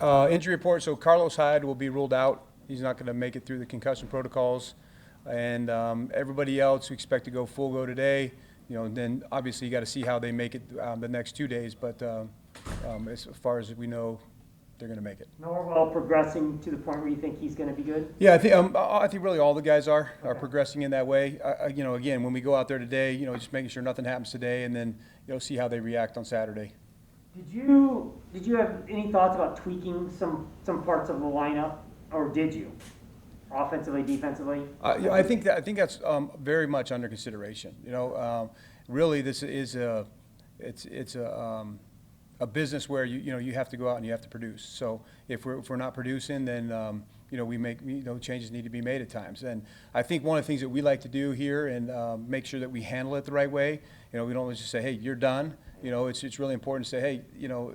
Injury report, so Carlos Hyde will be ruled out. He's not going to make it through the concussion protocols. And everybody else, we expect to go full go today. Then obviously you got to see how they make it the next 2 days. But as far as we know, they're going to make it. Norwell progressing to the point where you think he's going to be good? Yeah, I think really all the guys are progressing in that way. Again, when we go out there today, just making sure nothing happens today, and then see how they react on Saturday. Did you have any thoughts about tweaking some parts of the lineup, or did you, offensively, defensively? I think that's very much under consideration. Really, this is it's a business where you have to go out and you have to produce. So if we're not producing, then we make changes need to be made at times. And I think one of the things that we like to do here and make sure that we handle it the right way. We don't just say, hey, you're done. It's really important to say, hey,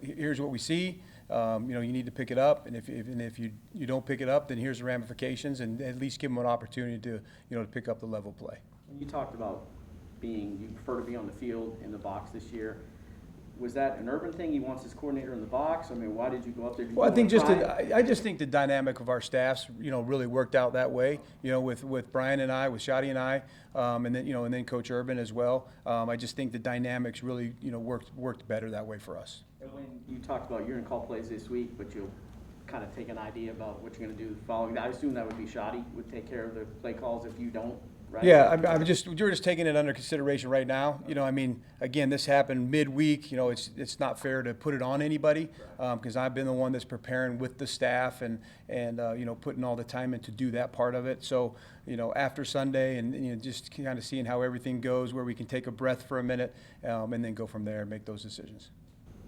here's what we see. You need to pick it up, and if you don't pick it up, then here's the ramifications, and at least give them an opportunity to pick up the level play. You talked about you prefer to be on the field in the box this year. Was that an Urban thing? He wants his coordinator in the box. I mean, why did you go up there? Well, I just think the dynamic of our staffs, really worked out that way. With Brian and I, with Shadi and I, and then Coach Urban as well. I just think the dynamics really, worked better that way for us. And when you talked about you're going to call plays this week, but you'll kind of take an idea about what you're going to do the following. I assume that would be Shadi would take care of the play calls if you don't. Right? Yeah, we're just taking it under consideration right now. Again, this happened midweek. It's not fair to put it on anybody because I've been the one that's preparing with the staff and putting all the time in to do that part of it. So, after Sunday and just kind of seeing how everything goes, where we can take a breath for a minute and then go from there and make those decisions.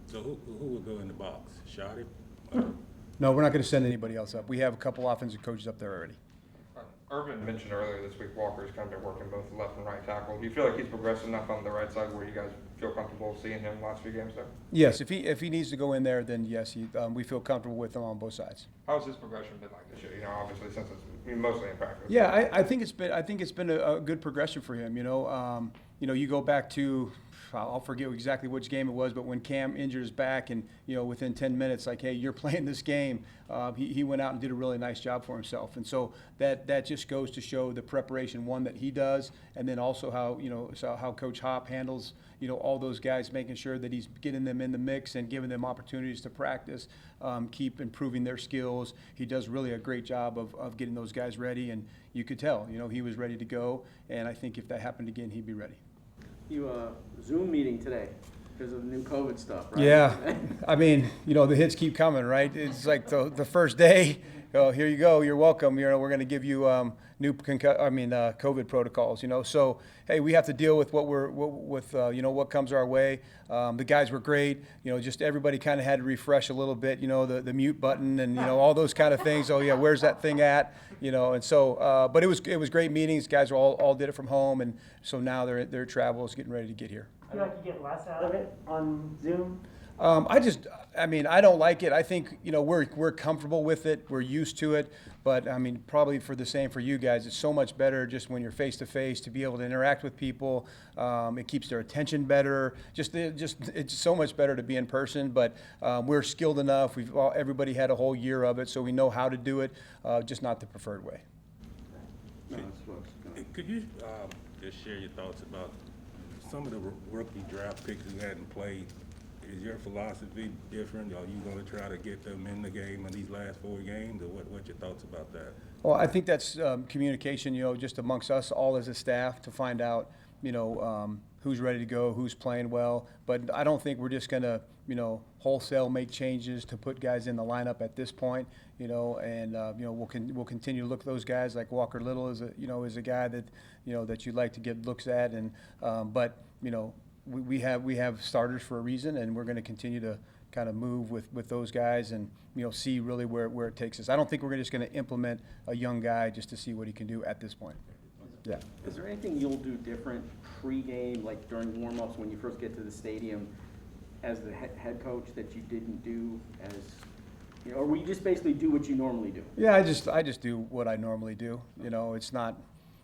So who will go in the box? Shadi? No, we're not going to send anybody else up. We have a couple offensive coaches up there already. Urban mentioned earlier this week Walker's kind of been working both left and right tackle. Do you feel like he's progressed enough on the right side where you guys feel comfortable seeing him last few games there? Yes, if he needs to go in there, then yes, we feel comfortable with him on both sides. How's his progression been like this year? Obviously since it's mostly in practice. Yeah, I think it's been a good progression for him. You go back to I'll forget exactly which game it was, but when Cam injured his back and, within 10 minutes, like, hey, you're playing this game, he went out and did a really nice job for himself. And so that just goes to show the preparation, one, that he does, and then also how Coach Hop handles, all those guys, making sure that he's getting them in the mix and giving them opportunities to practice, keep improving their skills. He does really a great job of getting those guys ready, and you could tell, he was ready to go, and I think if that happened again, he'd be ready. You Zoom meeting today because of the new COVID stuff, right? Yeah, I mean, the hits keep coming, right? It's like the first day, here you go, you're welcome. We're going to give you new COVID protocols. So hey, we have to deal with what comes our way. The guys were great. Just everybody kind of had to refresh a little bit. The mute button and all those kind of things. Oh yeah, where's that thing at? And so, but it was great meetings. Guys all did it from home, and so now their travel is getting ready to get here. I feel like you get less out of it on Zoom. I don't like it. I think, we're comfortable with it. We're used to it. But, probably for the same for you guys, it's so much better just when you're face-to-face to be able to interact with people. It keeps their attention better. It's so much better to be in person. But we're skilled enough. Everybody had a whole year of it, so we know how to do it, just not the preferred way. Could you just share your thoughts about some of the rookie draft picks who hadn't played? Is your philosophy different? Are you going to try to get them in the game in these last 4 games, or what's your thoughts about that? Well, I think that's communication, just amongst us all as a staff to find out, who's ready to go, who's playing well. But I don't think we're just going to, wholesale make changes to put guys in the lineup at this point, and we'll continue to look at those guys like Walker Little is a guy that, that you'd like to get looks at, and but we have starters for a reason, and we're going to continue to kind of move with those guys and see really where it takes us. I don't think we're just going to implement a young guy just to see what he can do at this point. Yeah. Is there anything you'll do different pre-game, like during warm-ups when you first get to the stadium, as the head coach that you didn't do or will you just basically do what you normally do? Yeah, I just do what I normally do. It's not.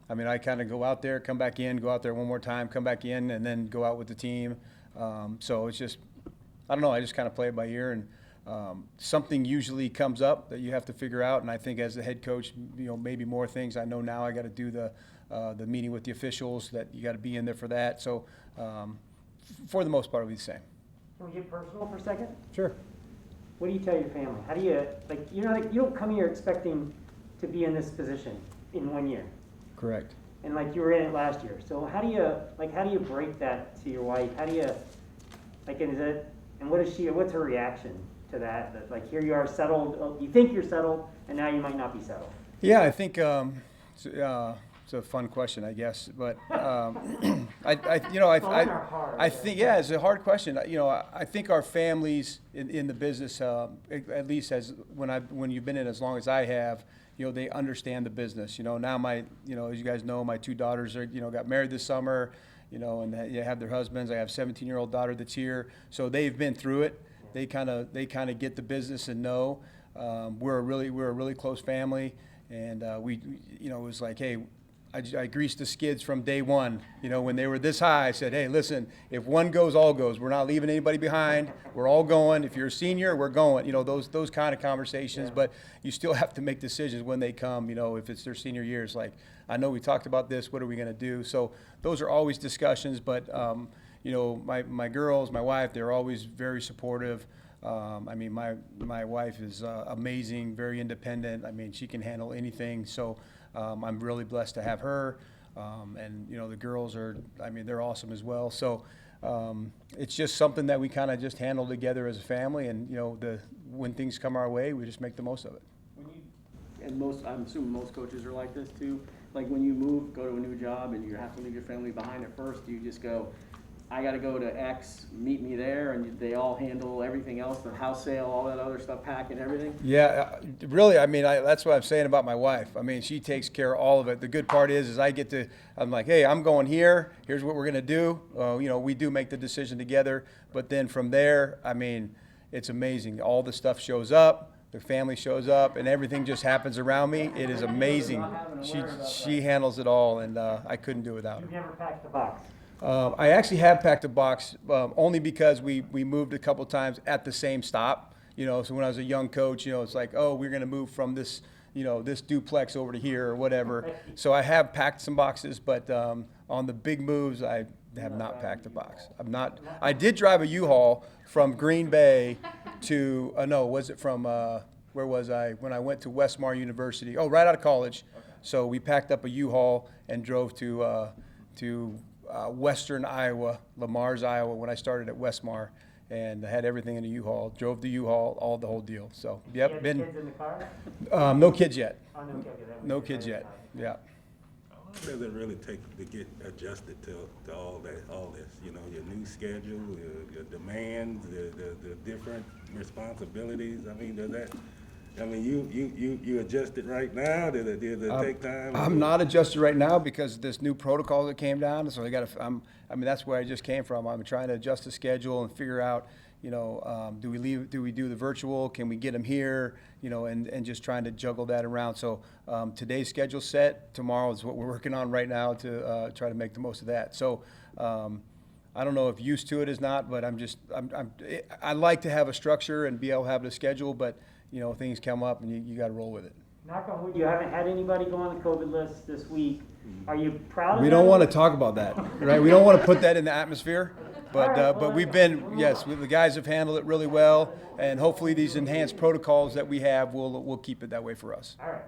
I kind of go out there, come back in, go out there one more time, come back in, and then go out with the team. So it's just, I don't know, I just kind of play it by ear. And something usually comes up that you have to figure out. And I think as the head coach, maybe more things. I know now I got to do the meeting with the officials, that you got to be in there for that. So for the most part, it'll be the same. Can we get personal for a second? Sure. What do you tell your family? How do you, you don't come here expecting to be in this position in 1 year. Correct. And you were in it last year. So how do you break that to your wife? How do you, and what's her reaction to that? That here you are settled, you think you're settled, and now you might not be settled. Yeah, I think it's a fun question, I guess. But I think, yeah, it's a hard question. I think our families in the business, at least when you've been in as long as I have, they understand the business. Now as you guys know, my two daughters are, got married this summer, and they have their husbands. I have a 17-year-old daughter that's here, so they've been through it. They kind of get the business and know. We're a really close family, and it was like, hey, I greased the skids from day one. When they were this high, I said, hey, listen, if one goes, all goes. We're not leaving anybody behind. We're all going. If you're a senior, we're going. Those kind of conversations. Yeah. But you still have to make decisions when they come. If it's their senior years, I know we talked about this. What are we going to do? So those are always discussions. But my girls, my wife, they're always very supportive. My wife is amazing, very independent. She can handle anything. So. I'm really blessed to have her, and the girls are, they're awesome as well. So it's just something that we kind of just handle together as a family, and when things come our way, we just make the most of it. I'm assuming most coaches are like this too. When you go to a new job and you have to leave your family behind at first, you just go, I got to go to X, meet me there, and they all handle everything else, the house sale, all that other stuff, packing everything? Yeah, really, that's what I'm saying about my wife. She takes care of all of it. The good part is I'm like, hey, I'm going here. Here's what we're going to do. We do make the decision together. But then from there, it's amazing. All the stuff shows up. The family shows up, and everything just happens around me. It is amazing. She handles it all, and I couldn't do it without her. You never packed the box. I actually have packed a box only because we moved a couple times at the same stop. So when I was a young coach, it's like, oh, we're going to move from this, this duplex over to here or whatever. So I have packed some boxes, but on the big moves, I have not packed a box. I did drive a U-Haul from Green Bay to, where was I? When I went to Westmar University. Oh, right out of college. So we packed up a U-Haul and drove to Western Iowa, Lamar's, Iowa, when I started at Westmar, and I had everything in a U-Haul. Drove the U-Haul, the whole deal. So, yep, you had kids in the no car? kids yet. Oh, no kids. No kids yet. Yeah. What does it really take to get adjusted to all this? Your new schedule, your demands, the different responsibilities. Does that? You adjusted right now? Did it take time? I'm not adjusted right now because this new protocol that came down. So that's where I just came from. I'm trying to adjust the schedule and figure out, do we do the virtual? Can we get them here? And just trying to juggle that around. So today's schedule set. Tomorrow is what we're working on right now to try to make the most of that. So I don't know if used to it is not, but I like to have a structure and be able to have a schedule, but things come up and you got to roll with it. Knock on wood, you haven't had anybody go on the COVID list this week. Are you proud of that? We don't want to talk about that, right? We don't want to put that in the atmosphere, but we've been, the guys have handled it really well, and hopefully these enhanced protocols that we have will keep it that way for us. All right.